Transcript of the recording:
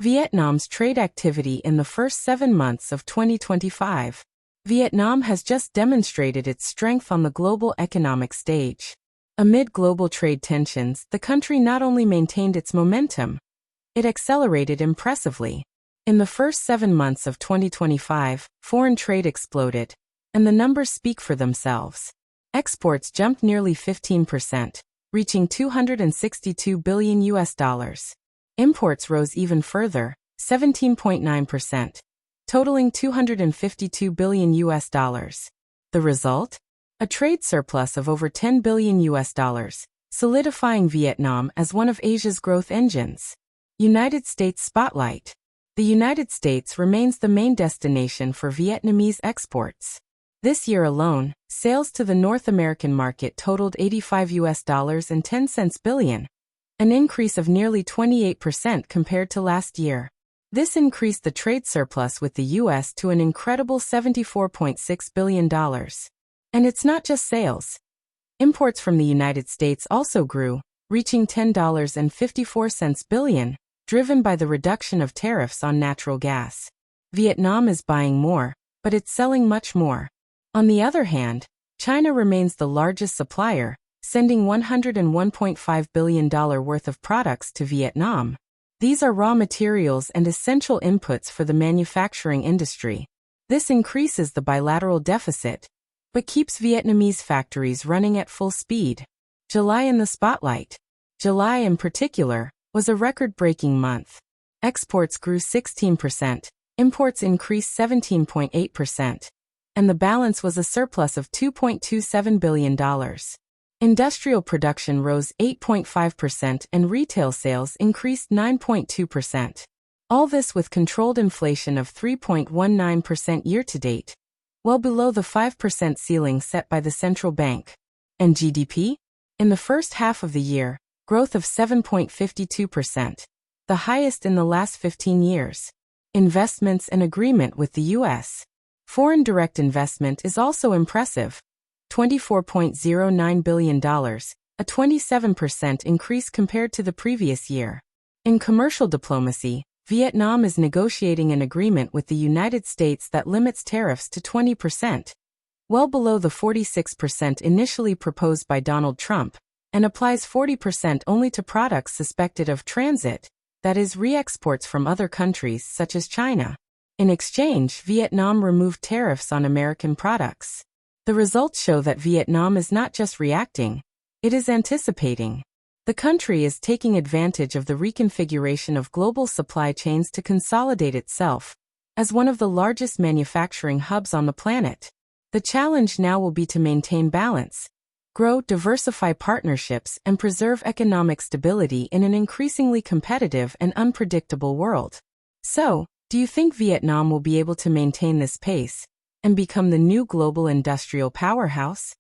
Vietnam's trade activity in the first 7 months of 2025. Vietnam has just demonstrated its strength on the global economic stage. Amid global trade tensions, the country not only maintained its momentum, it accelerated impressively. In the first 7 months of 2025, foreign trade exploded, and the numbers speak for themselves. Exports jumped nearly 15%, reaching $262 billion. Imports rose even further, 17.9%, totaling $252 billion. The result? A trade surplus of over $10 billion, solidifying Vietnam as one of Asia's growth engines. United States spotlight. The United States remains the main destination for Vietnamese exports. This year alone, sales to the North American market totaled $85.10 billion, an increase of nearly 28% compared to last year. This increased the trade surplus with the U.S. to an incredible $74.6 billion. And it's not just sales. Imports from the United States also grew, reaching $10.54 billion, driven by the reduction of tariffs on natural gas. Vietnam is buying more, but it's selling much more. On the other hand, China remains the largest supplier, sending $101.5 billion worth of products to Vietnam. These are raw materials and essential inputs for the manufacturing industry. This increases the bilateral deficit, but keeps Vietnamese factories running at full speed. July in the spotlight. July in particular was a record-breaking month. Exports grew 16%, imports increased 17.8%, and the balance was a surplus of $2.27 billion. Industrial production rose 8.5% and retail sales increased 9.2%. All this with controlled inflation of 3.19% year-to-date, well below the 5% ceiling set by the central bank. And GDP? In the first half of the year, growth of 7.52%, the highest in the last 15 years. Investments and agreement with the U.S. Foreign direct investment is also impressive. $24.09 billion, a 27% increase compared to the previous year. In commercial diplomacy, Vietnam is negotiating an agreement with the United States that limits tariffs to 20%, well below the 46% initially proposed by Donald Trump, and applies 40% only to products suspected of transit, that is, re-exports from other countries such as China. In exchange, Vietnam removed tariffs on American products. The results show that Vietnam is not just reacting, it is anticipating. The country is taking advantage of the reconfiguration of global supply chains to consolidate itself as one of the largest manufacturing hubs on the planet. The challenge now will be to maintain balance, grow, diversify partnerships, and preserve economic stability in an increasingly competitive and unpredictable world. So, do you think Vietnam will be able to maintain this pace and become the new global industrial powerhouse?